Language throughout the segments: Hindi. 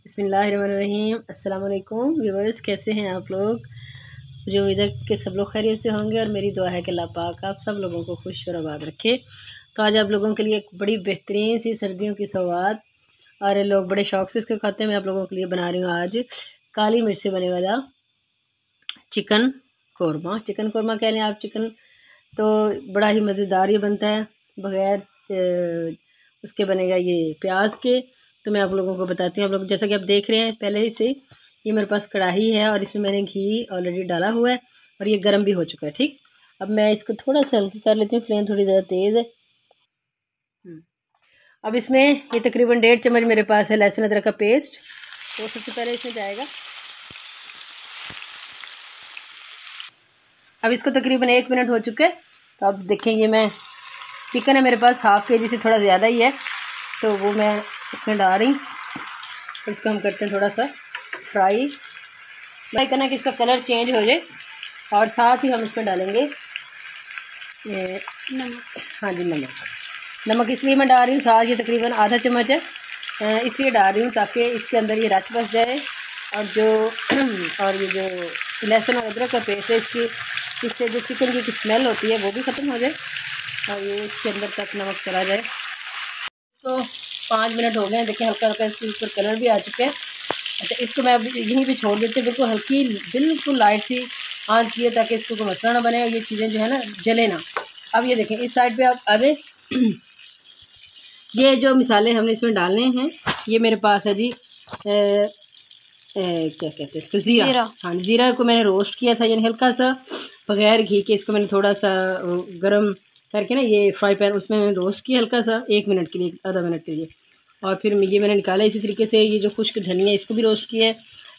बिस्मिल्लाहिर्रहमानिर्रहीम। अस्सलाम वालेकुम व्यूअर्स, कैसे हैं आप लोग? जो इधर के सब लोग खैरियत से होंगे और मेरी दुआ है कि अल्लाह पाक आप सब लोगों को खुश और आबाद रखे। तो आज आप लोगों के लिए एक बड़ी बेहतरीन सी सर्दियों की सौगात, और लोग बड़े शौक़ से इसको खाते हैं। मैं आप लोगों के लिए बना रही हूँ आज काली मिर्च से बने वाला चिकन कौरमा। चिकन कौरमा कह लें आप, चिकन तो बड़ा ही मज़ेदार ये बनता है, बग़ैर उसके बनेगा ये प्याज के। तो मैं आप लोगों को बताती हूँ। आप लोग जैसा कि आप देख रहे हैं पहले ही से, ये मेरे पास कढ़ाई है और इसमें मैंने घी ऑलरेडी डाला हुआ है और ये गर्म भी हो चुका है। ठीक, अब मैं इसको थोड़ा सा हल्का कर लेती हूँ, फ्लेम थोड़ी ज़्यादा तेज़ है। अब इसमें ये तकरीबन 1.5 चम्मच मेरे पास है लहसुन अदरक का पेस्ट, तो सबसे पहले इसमें जाएगा। अब इसको तकरीबन 1 मिनट हो चुके। तो अब देखें, ये मैं चिकन है मेरे पास हाफ़ के जी से थोड़ा ज़्यादा ही है, तो वो मैं इसमें डाल रही हूँ। तो इसको हम करते हैं थोड़ा सा फ्राई करना कि इसका कलर चेंज हो जाए। और साथ ही हम इसमें डालेंगे नमक। हाँ जी, नमक इसलिए मैं डाल रही हूँ, साथ ये तकरीबन आधा चम्मच है, इसलिए डाल रही हूँ ताकि इसके अंदर ये रच बस जाए। और ये जो लहसुन और अदरक का पेस्ट है, इससे जो चिकन की स्मेल होती है वो भी ख़त्म हो जाए और ये इसके अंदर तक नमक चला जाए। तो 5 मिनट हो गए हैं, देखिए हल्का हल्का इसके ऊपर कलर भी आ चुके हैं। अच्छा, इसको मैं अब यहीं पे छोड़ देती हूँ, बिल्कुल लाइट सी आंच की है ताकि इसको कोई मसला ना बने और ये चीज़ें जो है ना जले ना। अब ये देखें, इस साइड पे आप आ जाए। ये जो मिसाले हमने इसमें डालने हैं, ये मेरे पास है जी क्या कहते हैं इसको, ज़ीरा। हाँ, ज़ीरा को मैंने रोस्ट किया था, यानी हल्का सा बग़ैर घी के इसको मैंने थोड़ा सा गरम करके ना ये फ्राई पैन उसमें मैंने रोस्ट किया हल्का सा, 1 मिनट के लिए, आधा मिनट के लिए। और फिर ये मैंने निकाला। इसी तरीके से ये जो खुश्क धनिया इसको भी रोस्ट किया है।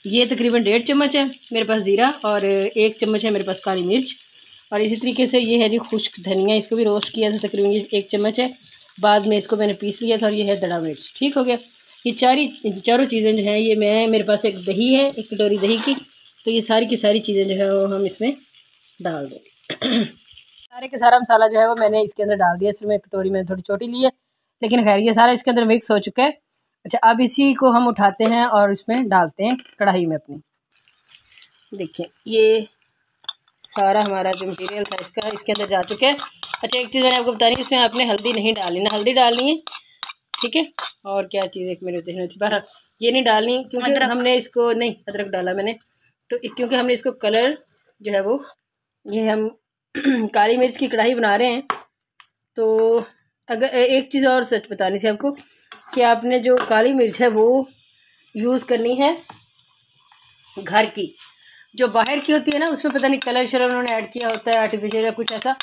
ये तकरीबन 1.5 चम्मच है मेरे पास ज़ीरा और 1 चम्मच है मेरे पास काली मिर्च। और इसी तरीके से ये है जी खुश्क धनिया, इसको भी रोस्ट किया था, तकरीबन ये 1 चम्मच है। बाद में इसको मैंने पीस लिया था और ये है दड़ा मिर्च। ठीक हो गया। ये चारों चीज़ें जो हैं, ये मेरे पास एक दही है, 1 कटोरी दही की। तो ये सारी की सारी चीज़ें जो है वो हम इसमें डाल देंगे। सारे के सारा मसाला जो है वो मैंने इसके अंदर डाल दिया। इसमें कटोरी मैंने थोड़ी छोटी ली है, लेकिन खैर ये सारा इसके अंदर मिक्स हो चुका है। अच्छा, अब इसी को हम उठाते हैं और इसमें डालते हैं कढ़ाई में अपनी। देखिए, ये सारा हमारा जो मटीरियल था इसका इसके अंदर जा चुका है। अच्छा, एक चीज़ मैंने आपको बता रही है, इसमें आपने हल्दी नहीं डालनी, ना हल्दी डालनी है, ठीक है। और क्या चीज़ एक मेरे जहन में थी, बाहर ये नहीं डालनी क्योंकि हमने इसको नहीं, अदरक डाला मैंने, तो क्योंकि हमने इसको कलर जो है वो, ये हम काली मिर्च की कढ़ाई बना रहे हैं। तो अगर एक चीज़ और सच बतानी थी आपको कि आपने जो काली मिर्च है वो यूज़ करनी है घर की। जो बाहर की होती है ना, उसमें पता नहीं कलर शलर उन्होंने ऐड किया होता है आर्टिफिशियल या कुछ ऐसा,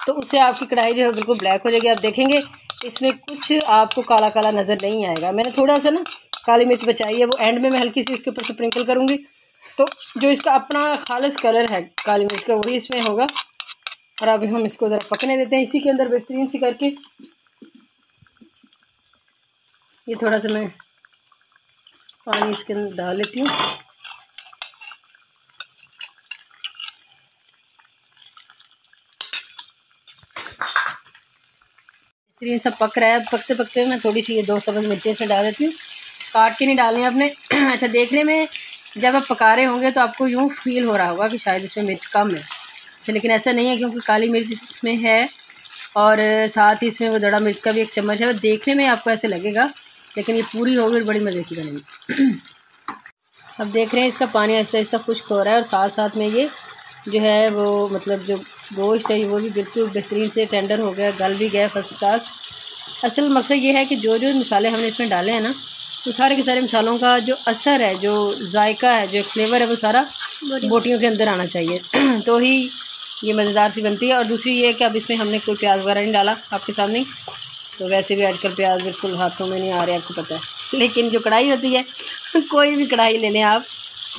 तो उससे आपकी कढ़ाई जो है बिल्कुल ब्लैक हो जाएगी। आप देखेंगे इसमें कुछ आपको काला काला नज़र नहीं आएगा। मैंने थोड़ा सा ना काली मिर्च बचाई है, वो एंड में मैं हल्की सी इसके ऊपर स्प्रिंकल करूँगी, तो जो इसका अपना खालिस कलर है काली मिर्च का वही इसमें होगा। और अभी हम इसको ज़रा पकने देते हैं इसी के अंदर बेहतरीन सी करके। ये थोड़ा सा मैं पानी इसके अंदर डाल लेती हूँ। बेहतरीन सब पक रहा है। पकते पकते मैं थोड़ी सी ये 2 चम्मच मिर्ची इसमें डाल देती हूँ, काट के नहीं डालनी है आपने। अच्छा, देखने में जब आप पका रहे होंगे तो आपको यूँ फील हो रहा होगा कि शायद इसमें मिर्च कम है, लेकिन ऐसा नहीं है, क्योंकि काली मिर्च इसमें है और साथ ही इसमें वो दड़ा मिर्च का भी 1 चम्मच है। वो देखने में आपको ऐसे लगेगा, लेकिन ये पूरी होगी बड़ी मज़े की बनेगी। अब देख रहे हैं इसका पानी ऐसा ऐसा खुश्क हो रहा है और साथ साथ में ये जो है वो मतलब जो गोश्त है वो भी बिल्कुल बेहतरीन से टेंडर हो गया, गल भी गया फर्स्ट क्लास। असल मकसद ये है कि जो जो मसाले हमने इसमें डाले हैं ना, तो सारे के सारे मसालों का जो असर है, जो जायका है, जो फ्लेवर है, वो सारा बोटियों के अंदर आना चाहिए तो ही ये मज़ेदार सी बनती है। और दूसरी ये है कि अब इसमें हमने कोई प्याज वगैरह नहीं डाला आपके सामने, तो वैसे भी आजकल प्याज बिल्कुल हाथों में नहीं आ रहे, आपको पता है। लेकिन जो कढ़ाई होती है कोई भी कढ़ाई ले लें आप,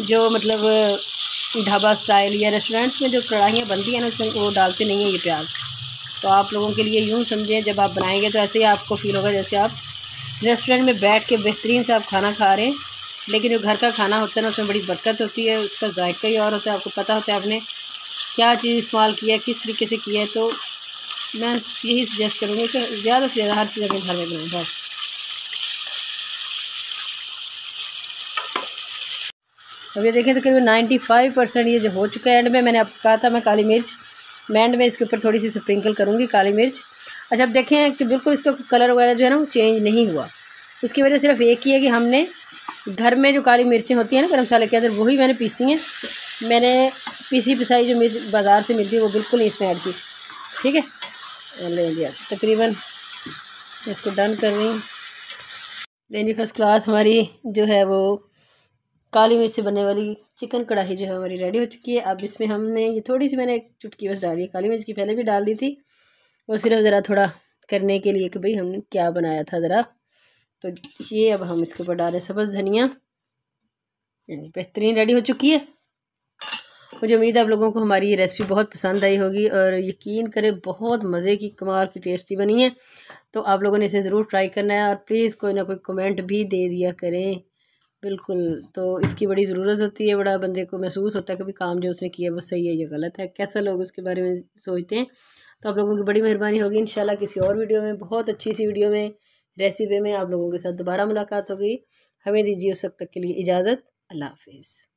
जो मतलब ढाबा स्टाइल या रेस्टोरेंट्स में जो कढ़ाइयाँ बनती हैं ना, उसमें वो डालते नहीं हैं ये प्याज। तो आप लोगों के लिए यूँ समझें, जब आप बनाएंगे तो ऐसे ही आपको फील होगा जैसे आप रेस्टोरेंट में बैठ के बेहतरीन से आप खाना खा रहे हैं। लेकिन जो घर का खाना होता है ना, उसमें बड़ी बरकत होती है, उसका जायका ही और होता है। आपको पता होता है आपने क्या चीज़ इस्तेमाल किया है, किस तरीके से किया है। तो मैं यही सजेस्ट करूँगी कि ज़्यादा से ज़्यादा हर चीज़ अपने घर में बनाएं। बस अब ये देखें तकरीबन 95% ये जो हो चुका है। एंड में मैंने आपको कहा था मैं काली मिर्च एंड में इसके ऊपर थोड़ी सी स्प्रिंकल करूँगी काली मिर्च। अच्छा, अब देखें कि बिल्कुल इसका कलर वगैरह जो है ना वो चेंज नहीं हुआ। उसकी वजह सिर्फ एक ही है कि हमने घर में जो काली मिर्चें होती हैं ना गरम मसाले के अंदर, वही मैंने पीसी हैं। मैंने पीसी पिसाई जो मिर्च बाज़ार से मिलती है वो बिल्कुल नहीं इसमें ऐड की। ठीक है, ले लिया तकरीबन, इसको डन कर रही हूँ। लेनी फर्स्ट क्लास हमारी जो है वो काली मिर्च से बनने वाली चिकन कढ़ाई जो है हमारी रेडी हो चुकी है। अब इसमें हमने ये थोड़ी सी मैंने एक चुटकी बस डाली है काली मिर्च की, पहले भी डाल दी थी, वो सिर्फ ज़रा थोड़ा करने के लिए कि भाई हमने क्या बनाया था ज़रा। तो ये अब हम इसके ऊपर डालें सब्ज़ धनिया। बेहतरीन रेडी हो चुकी है। मुझे उम्मीद है आप लोगों को हमारी ये रेसिपी बहुत पसंद आई होगी और यकीन करें बहुत मज़े की कमाल की टेस्टी बनी है। तो आप लोगों ने इसे ज़रूर ट्राई करना है और प्लीज़ कोई ना कोई कमेंट भी दे दिया करें। बिल्कुल, तो इसकी बड़ी ज़रूरत होती है, बड़ा बंदे को महसूस होता है कि भी काम जो उसने किया वो सही है या गलत है, कैसा लोग उसके बारे में सोचते हैं। तो आप लोगों की बड़ी मेहरबानी होगी। इंशाल्लाह किसी और वीडियो में, बहुत अच्छी सी वीडियो में, रेसिपी में आप लोगों के साथ दोबारा मुलाकात होगी। हमें दीजिए उस वक्त तक के लिए इजाज़त। अल्लाह हाफिज़।